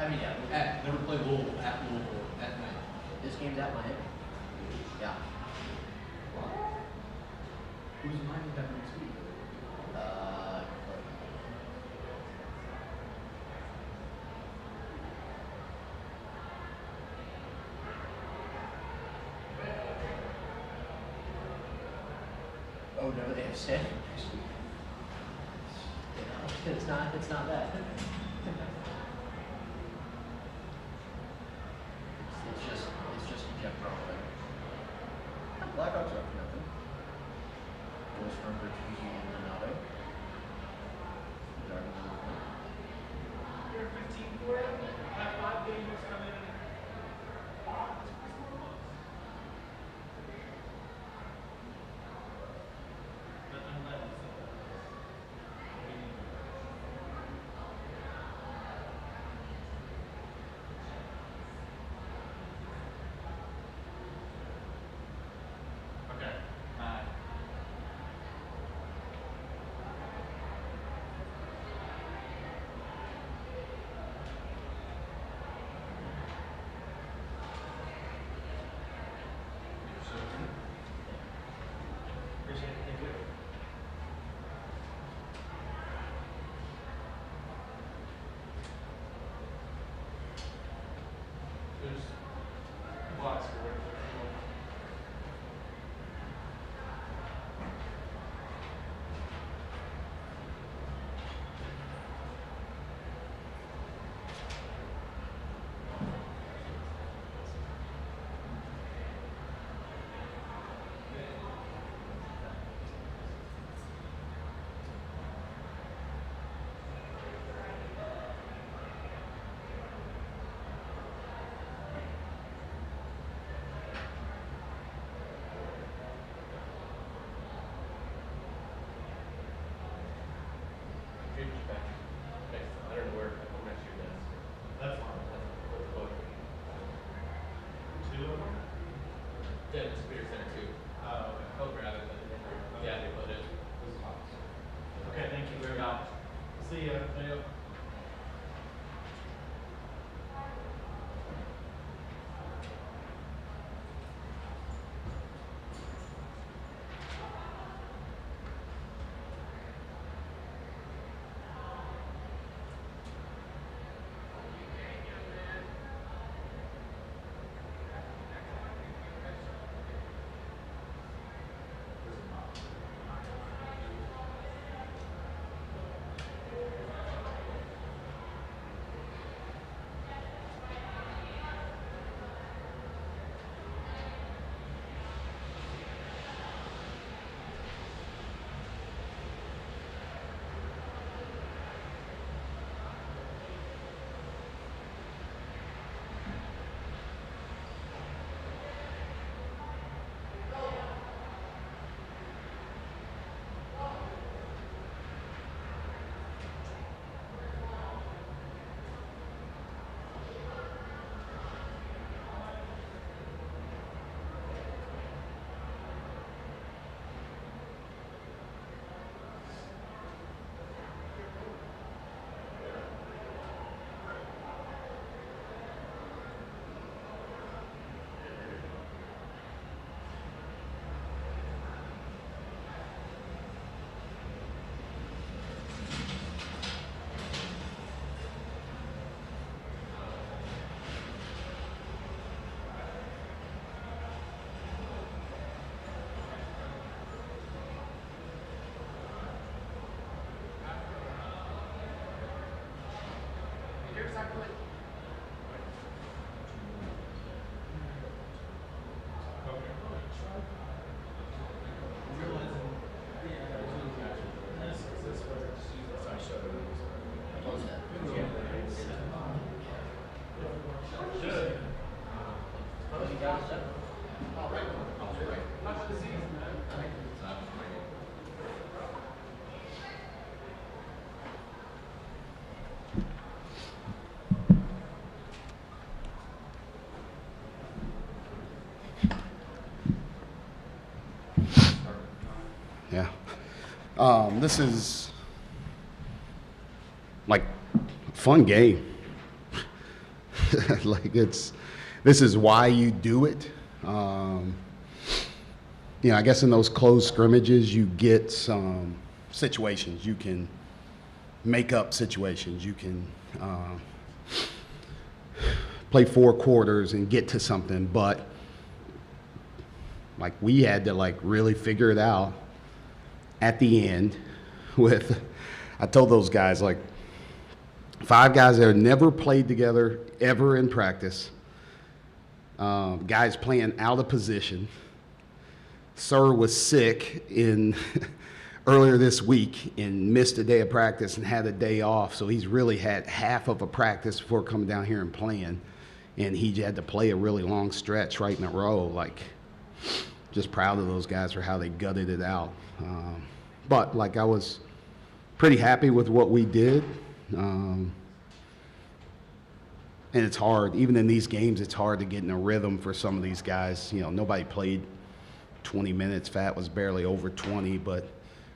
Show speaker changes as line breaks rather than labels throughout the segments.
I mean, yeah, never play Louisville at Louisville at night.
This game's at Miami. Yeah.
Who's Miami got next week?
Oh no, they have Stanford next week. You know, it's not bad. It's just a Jeff Bromley. Blackhawks are up to nothing. Goes from Bertuzzi and Donato.
You're 15 for it. That 5 games coming in.
I don't know where I'm not sure that's.
That's fine.
What's the book?
2 of them?
Yeah, it's Computer Center too.
Oh, okay.
I'll grab it, but yeah, they put it.
Okay, thank you very much. See ya.
Yeah. This is like a fun game. Like this is why you do it. You know, I guess in those closed scrimmages, you get some situations. You can make up situations. You can play 4 quarters and get to something. But like we had to like really figure it out at the end with, I told those guys, like 5 guys that had never played together ever in practice. Guys playing out of position. Sir was sick in earlier this week and missed a day of practice and had a day off, so he's really had half of a practice before coming down here and playing, and he had to play a really long stretch right in a row. Like, just proud of those guys for how they gutted it out. But like, I was pretty happy with what we did. And it's hard, even in these games, it's hard to get in a rhythm for some of these guys. You know, nobody played 20 minutes. Fat was barely over 20, but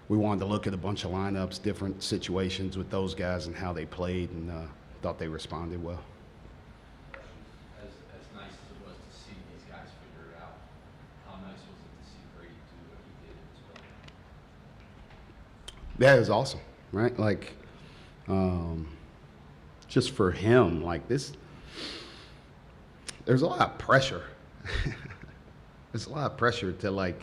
we wanted to look at a bunch of lineups, different situations with those guys and how they played, and thought they responded well.
As nice as it was to see these guys figure it out, how nice was it to see Brady do what he did as well?
Yeah, it was awesome, right? Like, just for him, like this, there's a lot of pressure. There's a lot of pressure to like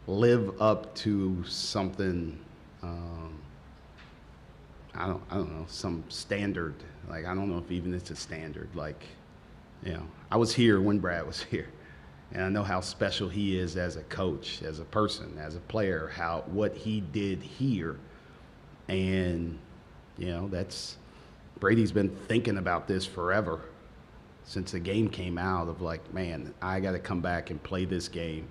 live up to something. I don't know, some standard. Like, I don't know if even it's a standard. Like, you know, I was here when Brad was here, and I know how special he is as a coach, as a person, as a player. What he did here, and you know, that's Brady's been thinking about this forever. Since the game came out of like, man, I got to come back and play this game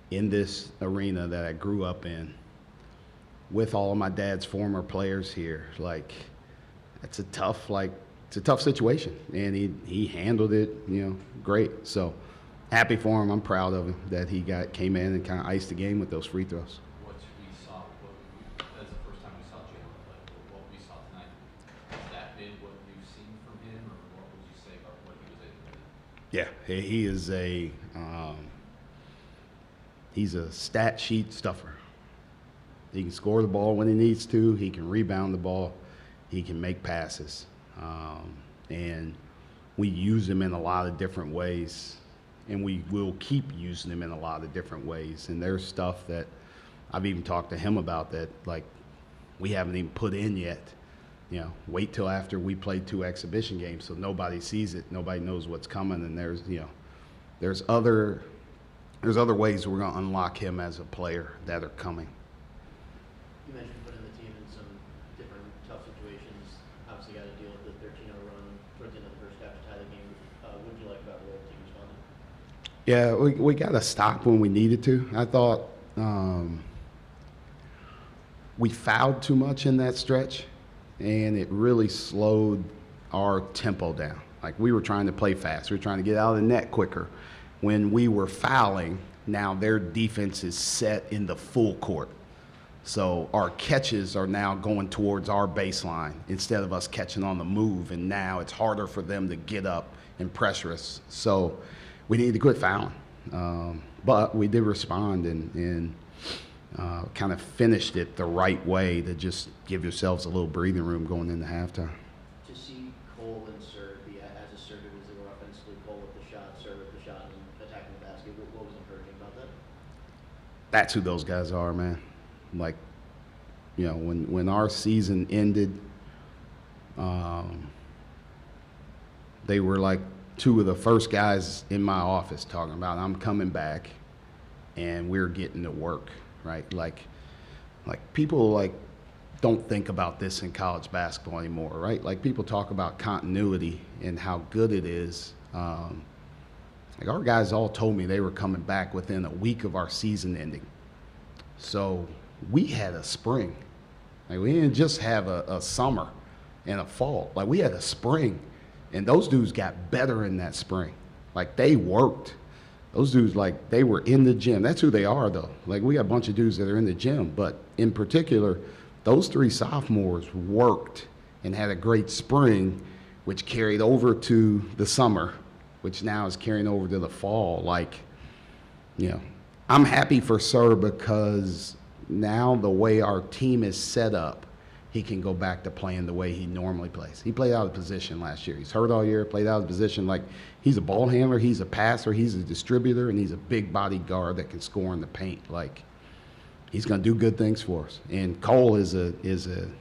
in this arena that I grew up in with all of my dad's former players here. Like, it's a tough situation, and he handled it, you know, great. So happy for him. I'm proud of him that he came in and kind of iced the game with those free throws.
That's the first time we saw Jalen play. What we saw tonight, has that been what you've seen from him, or what would you say about what he was able to do?
Yeah, he is he's a stat sheet stuffer. He can score the ball when he needs to. He can rebound the ball. He can make passes. And we use him in a lot of different ways, and we will keep using him in a lot of different ways. And there's stuff that I've even talked to him about that, like, we haven't even put in yet. You know, wait till after we play 2 exhibition games so nobody sees it, nobody knows what's coming, and there's other ways we're going to unlock him as a player that are coming.
You mentioned putting the team in some different tough situations. Obviously got to deal with the 13-0 run towards the end of the first half to tie the game. What did you like about the way the team responded?
Yeah, we got to stop when we needed to. I thought we fouled too much in that stretch, and it really slowed our tempo down. Like, we were trying to play fast. We were trying to get out of the net quicker. When we were fouling, now their defense is set in the full court. So our catches are now going towards our baseline instead of us catching on the move, and now it's harder for them to get up and pressure us. So we need to quit fouling. But we did respond and kind of finished it the right way to just give yourselves a little breathing room going into halftime.
To see Cole and Sir be as assertive as they were offensively, Cole with the shot, Sir with the shot, and attacking the basket, what was encouraging about that?
That's who those guys are, man. Like, you know, when our season ended, they were like 2 of the first guys in my office talking about, I'm coming back and we're getting to work, right? Like people like don't think about this in college basketball anymore, right? Like, people talk about continuity and how good it is. Like, our guys all told me they were coming back within a week of our season ending. So we had a spring. Like, we didn't just have a summer and a fall. Like, we had a spring, and those dudes got better in that spring. Like, they worked. Those dudes, like, they were in the gym. That's who they are, though. Like, we got a bunch of dudes that are in the gym, but in particular, those 3 sophomores worked and had a great spring which carried over to the summer, which now is carrying over to the fall. Like, you know, I'm happy for Sir because now the way our team is set up, he can go back to playing the way he normally plays. He played out of position last year. He's hurt all year, played out of position. Like, he's a ball handler, he's a passer, he's a distributor, and he's a big body guard that can score in the paint. Like, he's going to do good things for us. And Cole is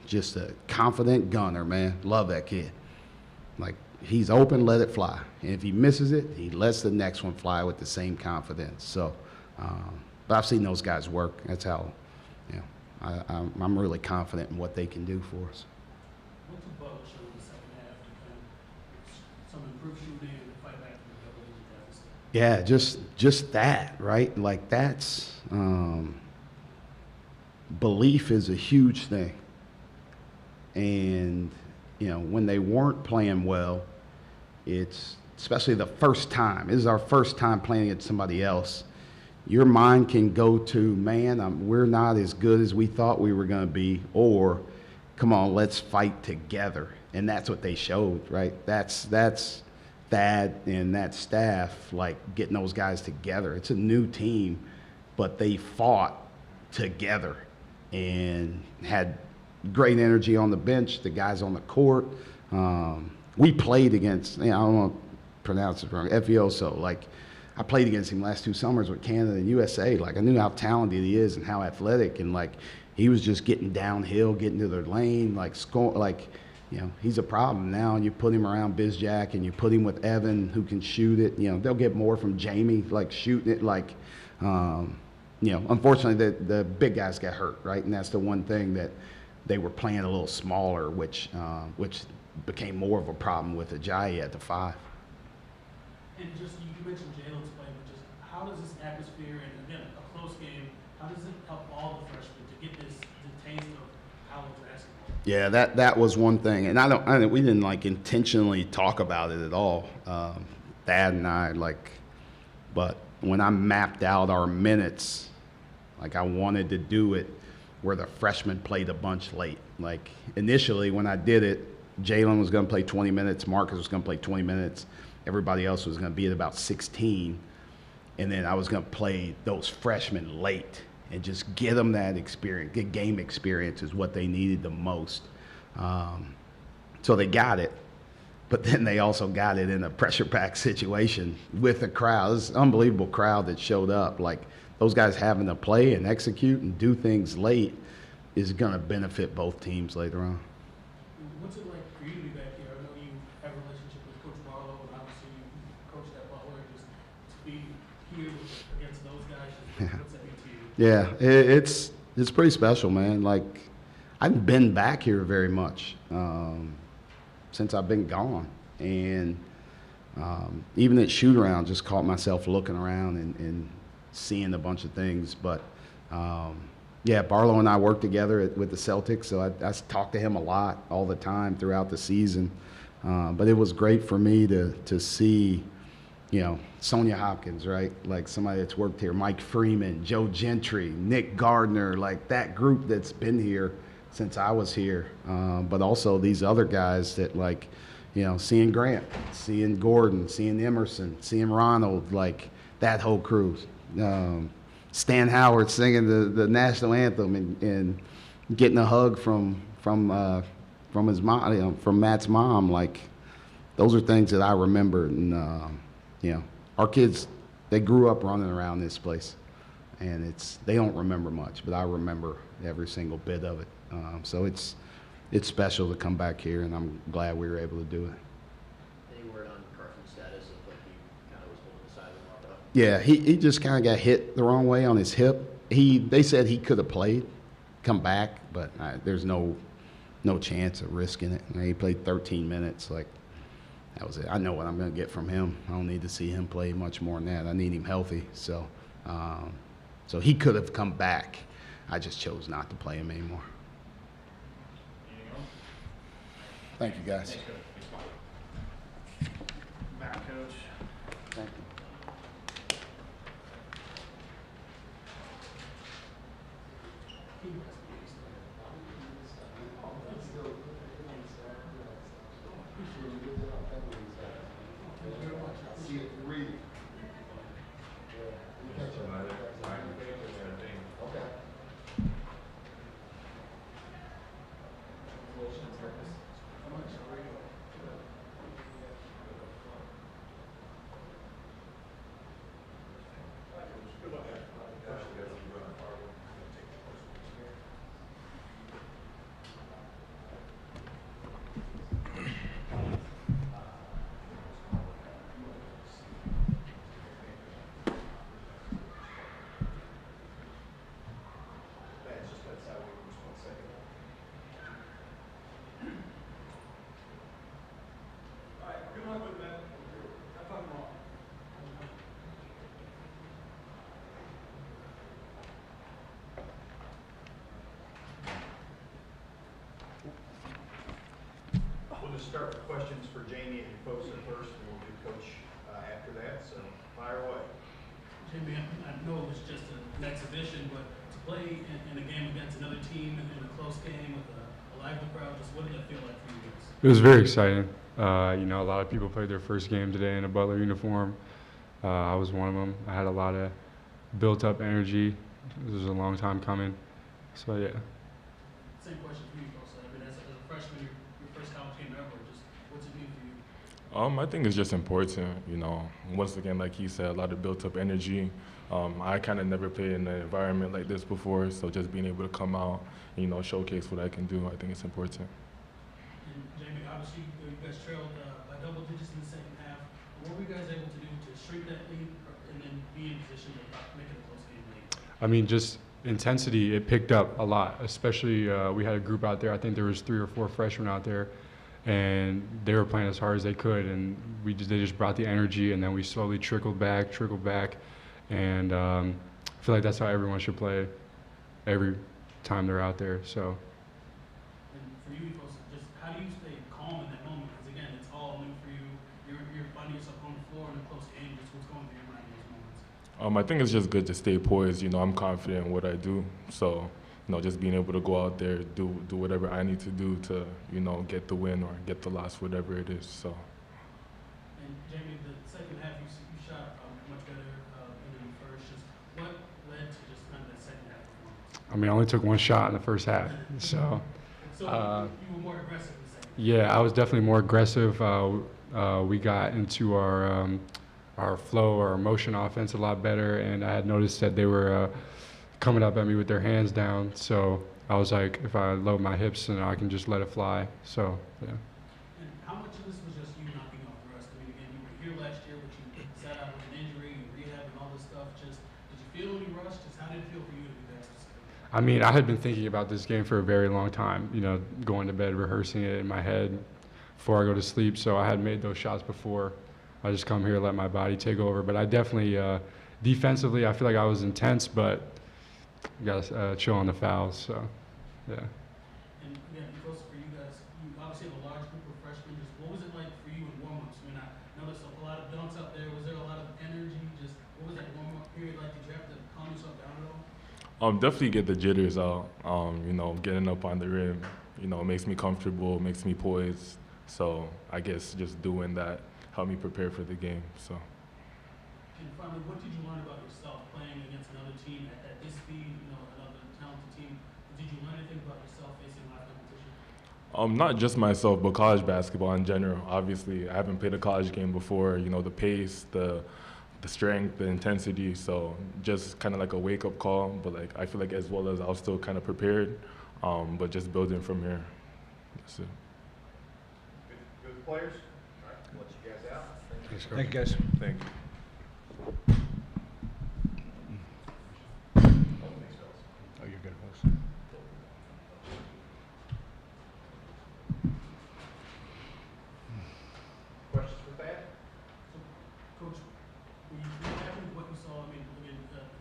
just a confident gunner, man. Love that kid. Like, he's open, let it fly. And if he misses it, he lets the next one fly with the same confidence. So, but I've seen those guys work. That's how, you know, I'm really confident in what they can do for us.
What did Butler show in the second half? Some improved shooting and fight back from the double-digit deficit.
Yeah, just that, right? Like, that's belief is a huge thing. And, you know, when they weren't playing well, it's especially the first time. This is our first time playing against somebody else. Your mind can go to, man, we're not as good as we thought we were going to be, or come on, let's fight together. And that's what they showed, right? That's Thad and that staff, like, getting those guys together. It's a new team, but they fought together and had great energy on the bench, the guys on the court. We played against, you know, I don't want to pronounce it wrong, Fioso. Like, I played against him last 2 summers with Canada and USA. Like, I knew how talented he is and how athletic, and like, he was just getting downhill, getting to their lane, like, score, like, you know, he's a problem now. And you put him around Bizjack and you put him with Evan, who can shoot it. You know, they'll get more from Jamie, like, shooting it. Like, you know, unfortunately, the big guys got hurt, right? And that's the one thing that they were playing a little smaller, which became more of a problem with Ajayi at the 5.
And just, you mentioned Jalen's play, but just how does this atmosphere, and again, a close game, how does it help all the freshmen to get the taste of college basketball?
Yeah, that was one thing, and we didn't like intentionally talk about it at all. Thad and I, like, but when I mapped out our minutes, like, I wanted to do it where the freshmen played a bunch late. Like, initially when I did it, Jalen was going to play 20 minutes, Marcus was going to play 20 minutes, everybody else was going to be at about 16, and then I was going to play those freshmen late and just get them that experience. Good game experience is what they needed the most. So they got it, but then they also got it in a pressure-packed situation with a crowd. This is an unbelievable crowd that showed up. Like, those guys having to play and execute and do things late is going to benefit both teams later on.
What's it like for you to be back here? I know you have a relationship with Coach Barlow, and obviously you coached at Butler. Just to be here against those guys, what's that mean to you?
Yeah, it's pretty special, man. Like, I haven't been back here very much since I've been gone. And even at shoot-around, just caught myself looking around and seeing a bunch of things. But, yeah, Barlow and I worked together with the Celtics, so I talked to him a lot all the time throughout the season. But it was great for me to see, you know, Sonia Hopkins, right? Like, somebody that's worked here, Mike Freeman, Joe Gentry, Nick Gardner, like that group that's been here since I was here. But also these other guys that, like, you know, seeing Grant, seeing Gordon, seeing Emerson, seeing Ronald, like that whole crew. Stan Howard singing the national anthem and getting a hug from his mom, you know, from Matt's mom. Like, those are things that I remember. And you know, our kids, they grew up running around this place, and they don't remember much, but I remember every single bit of it. So it's special to come back here, and I'm glad we were able to do it.
Any word on Carson's status? Looked like he kind of was holding the side of the lock up.
Yeah, he just kind of got hit the wrong way on his hip. They said he could have played, come back, but there's no chance of risking it. He played 13 minutes. Like, that was it. I know what I'm going to get from him. I don't need to see him play much more than that. I need him healthy. So he could have come back. I just chose not to play him anymore.
Anything else?
Thank you, guys.
Thanks, Coach. Back, Coach.
Thank you.
Appreciate
See it, read it. Okay.
We'll just start with questions for Jamie and Kosa first, and we'll do Coach after that, so fire away.
Jamie, I know it was just an exhibition, but to play in a game against another team in a close game with a lively crowd, just what did that feel like for you guys?
It was very exciting. You know, a lot of people played their first game today in a Butler uniform. I was one of them. I had a lot of built-up energy. This was a long time coming. So, yeah.
Same question for you, Kosa. I mean, as a freshman, your first college game ever, just what's it mean for you?
I think it's just important, you know. Once again, like he said, a lot of built-up energy. I kind of never played in an environment like this before, so just being able to come out, and, you know, showcase what I can do, I think it's important.
And Jamie, obviously, you guys trailed by double digits in the second half. What were you guys able to do to shrink that lead and then be in position to make it a close game late?
I mean, just intensity, it picked up a lot, especially we had a group out there. I think there was 3 or 4 freshmen out there, and they were playing as hard as they could, and they just brought the energy, and then we slowly trickled back, and I feel like that's how everyone should play every time they're out there. So.
And for you, Kosa, just how do you stay calm in that moment? Because again, it's all new for you. You're finding yourself on the floor in a close game. Just what's going through your mind in those moments?
I think it's just good to stay poised. You know, I'm confident in what I do, so, you know, just being able to go out there, do whatever I need to do to, you know, get the win or get the loss, whatever it is. So.
And Jamie, the second half you shot much better than the first. Just what led to just kind of that second half performance?
I mean, I only took 1 shot in the first half, so.
So you were more aggressive in the second half.
Yeah, I was definitely more aggressive. We got into our flow, our motion offense a lot better, and I had noticed that they were coming up at me with their hands down. So I was like, if I load my hips, then I can just let it fly. So yeah.
And how much of this was just you knocking off the rest? I mean, again, you were here last year, but you sat out with an injury and rehab and all this stuff. Just did you feel any rush? Just how did it feel for you to be there?
I mean, I had been thinking about this game for a very long time, you know, going to bed, rehearsing it in my head before I go to sleep. So I had made those shots before. I just come here, let my body take over. But I definitely, defensively, I feel like I was intense, but you got to chill on the fouls. So, yeah.
And again, because for you guys, you obviously have a large group of freshmen. Just what was it like for you in warm-ups? I mean, I noticed a lot of dunks out there. Was there a lot of energy? Just what was that warm-up period like? Did you have to calm yourself down at all?
Definitely get the jitters out. You know, getting up on the rim, you know, makes me comfortable, makes me poised. So I guess just doing that helped me prepare for the game. So.
And finally, what did you learn about yourself playing against another team at this speed? You know, another talented team. Did you learn anything about yourself facing live competition?
Not just myself, but college basketball in general. Obviously, I haven't played a college game before. You know, the pace, the strength, the intensity. So just kind of like a wake-up call. But like I feel like as well as I was still kind of prepared, but just building from here. That's it.
Good players. All right, we'll let you guys out.
Thank you, guys.
Thank you.
Oh, you're good, folks.
Questions for Thad?
Coach, were you happy with what you saw? I mean,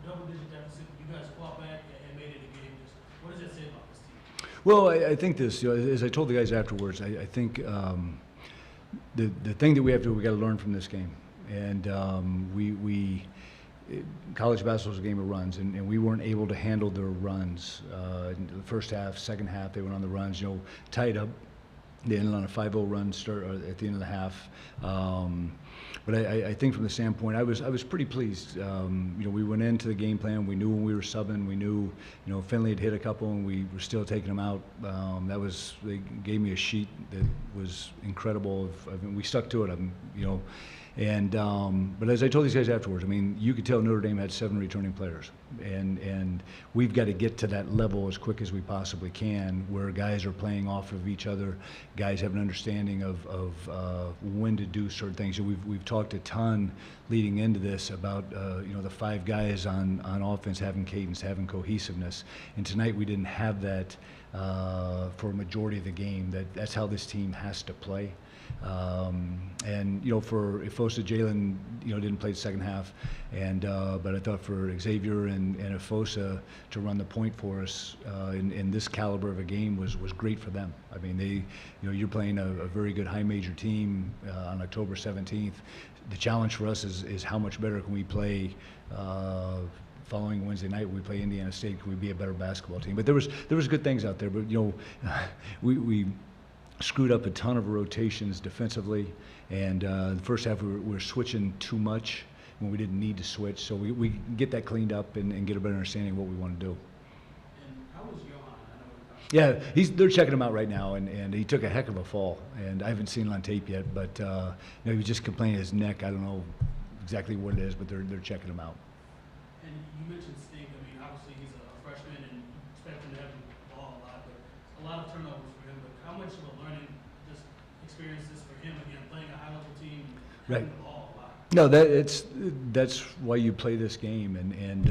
double-digit deficit. You guys fought back and made it a game. Just what does that say about this team?
Well, I think this, you know, as I told the guys afterwards, I think the thing that we have to do, we got to learn from this game. And college basketball is a game of runs, and we weren't able to handle their runs. In the first half, second half, they went on the runs, you know, tied up They ended on a 5-0 run start at the end of the half. But I think from the standpoint, I was pretty pleased. We went into the game plan. We knew when we were subbing. We knew, Finley had hit a couple, and we were still taking them out. They gave me a sheet that was incredible. We stuck to it. But as I told these guys afterwards, you could tell Notre Dame had 7 returning players, and we've got to get to that level as quick as we possibly can, where guys are playing off of each other, guys have an understanding of when to do certain things. And we've talked a ton leading into this about the 5 guys on offense having cadence, having cohesiveness, and tonight we didn't have that for a majority of the game. That's how this team has to play. For Ifosa, Jalen, didn't play the second half, but I thought for Xavier and Ifosa to run the point for us in this caliber of a game was great for them. You're playing a very good high major team on October 17th. The challenge for us is how much better can we play following Wednesday night when we play Indiana State. Can we be a better basketball team? But there was good things out there. But we screwed up a ton of rotations defensively, and the first half we were switching too much when we didn't need to switch. So we get that cleaned up and get a better understanding of what we want to do.
And how was Johan?
Yeah, they're checking him out right now, and he took a heck of a fall, and I haven't seen it on tape yet, but he was just complaining his neck. I don't know exactly what it is, but they're checking him out.
And you mentioned Stink. Obviously he's a freshman, and you expect him to have the ball a lot, but a lot of turnovers for him. But how much of a learning experience is for him, again, playing a high-level team, having the ball a lot?
No, that's why you play this game, and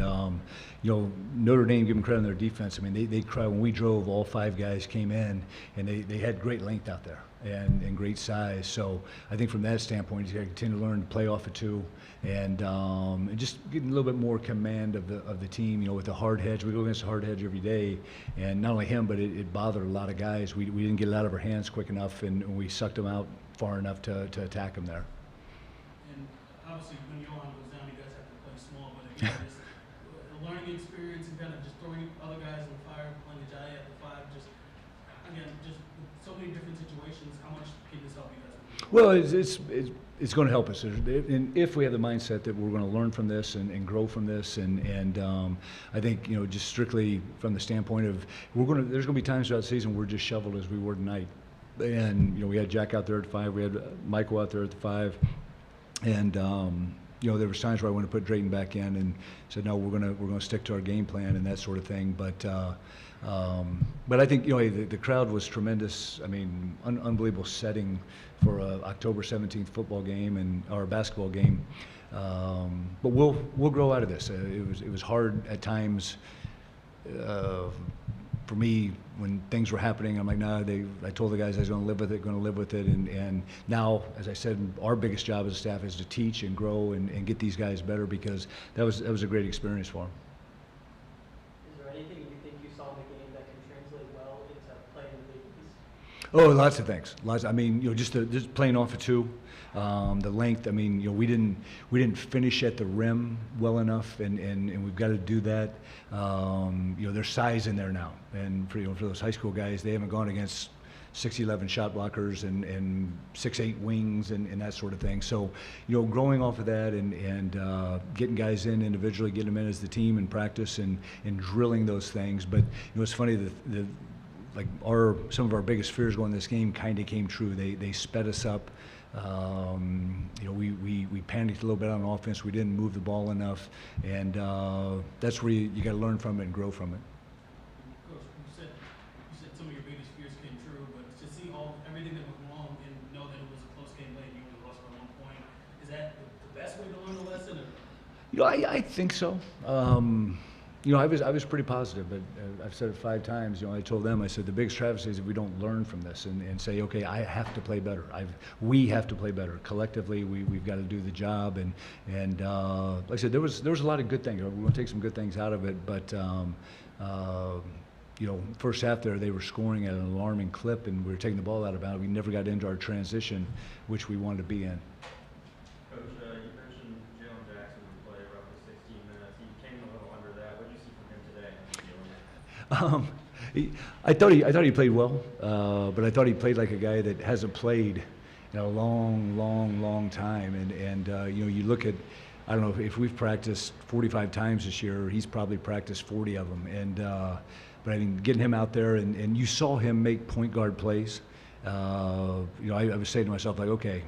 Notre Dame, give them credit on their defense. They cried when we drove. All 5 guys came in, and they had great length out there and great size. So I think from that standpoint, you got to continue to learn to play off of 2, and just getting a little bit more command of the team. With the hard hedge, we go against a hard hedge every day, and not only him, but it bothered a lot of guys. We didn't get it out of our hands quick enough, and we sucked them out far enough to attack them there.
And obviously, when Johan goes down, you guys have to play small, but again, just a learning experience and kind of just throwing other guys in the fire, playing the Jaya at the 5, just so many different situations. How much can this help you guys?
Well, it's going to help us, and if we have the mindset that we're going to learn from this and grow from this, and I think just strictly from the standpoint of there's going to be times throughout the season we're just shoveled as we were tonight, and we had Jack out there at 5, we had Michael out there at the 5, and there was times where I wanted to put Drayton back in and said no, we're going to stick to our game plan and that sort of thing, but I think the crowd was tremendous. Unbelievable setting for a October 17th football game or basketball game. But we'll grow out of this. It was hard at times for me when things were happening. I'm like, nah. I told the guys I was going to live with it, and now, as I said, our biggest job as a staff is to teach and grow and get these guys better, because that was a great experience for them. Oh, lots of things. Just playing off of 2, the length. We didn't finish at the rim well enough, and we've got to do that. There's size in there now, and for those high school guys, they haven't gone against 6'11" shot blockers and 6'8" wings and that sort of thing. So, growing off of that and getting guys in individually, getting them in as the team in practice and drilling those things. But it's funny that some of our biggest fears going this game kind of came true. They sped us up. We panicked a little bit on offense. We didn't move the ball enough, and that's where you got to learn from it and grow from it.
Coach, you said some of your biggest fears came true, but to see everything that went wrong and know that it was a close game late and you only lost by 1 point, is that the best way to learn the lesson? Or?
I think so. I was pretty positive, but I've said it 5 times. I told them, I said, the biggest travesty is if we don't learn from this and say, okay, I have to play better. We have to play better. Collectively, we've got to do the job. And like I said, there was a lot of good things. We're going to take some good things out of it, but first half there, they were scoring at an alarming clip, and we were taking the ball out of bounds. We never got into our transition, which we wanted to be in.
Coach, you mentioned Jalen Jackson would play roughly 16 minutes. He came a little under that. What did you see from him today?
I thought he played well, but I thought he played like a guy that hasn't played in a long time. And you know, you look at, I don't know if we've practiced 45 times this year. He's probably practiced 40 of them. And but I mean, getting him out there and you saw him make point guard plays. You know, I was saying to myself like, okay,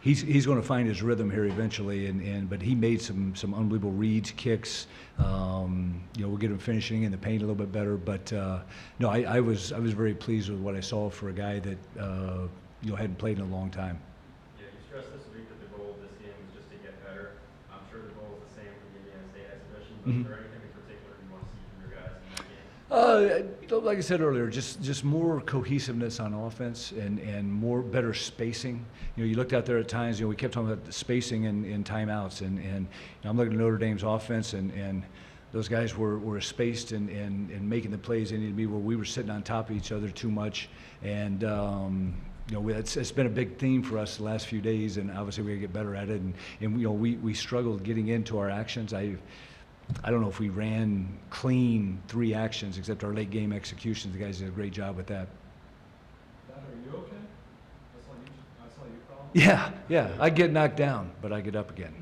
he's going to find his rhythm here eventually. But he made some unbelievable reads, kicks. You know, we'll get him finishing in the paint a little bit better. But no, I was very pleased with what I saw for a guy that you know, hadn't played in a long time.
Yeah, you stressed this week that the goal of this game was just to get better. I'm sure the goal is the same for the Indiana State exhibition, but is there anything in particular you want to see from your guys in that game?
Like I said earlier, just more cohesiveness on offense and more better spacing. You know, you looked out there at times. You know, we kept talking about the spacing in timeouts, and you know, I'm looking at Notre Dame's offense, and those guys were spaced and making the plays they needed to be, where we were sitting on top of each other too much, and you know, it's been a big theme for us the last few days, and obviously we got to get better at it. And you know, we struggled getting into our actions. I don't know if we ran clean 3 actions, except our late game executions. The guys did a great job with that.
Are you okay? That's all you problem?
Yeah, I get knocked down, but I get up again.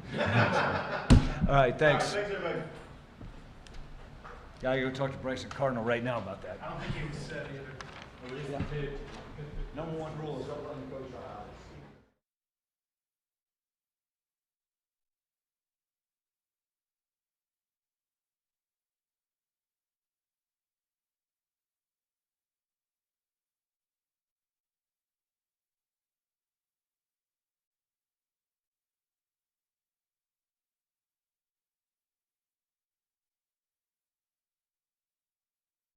All right, thanks.
Thanks, everybody.
Gotta go talk to Bryson Cardinal right now about that.
I don't think he was set either.
Number 1 rule is up on the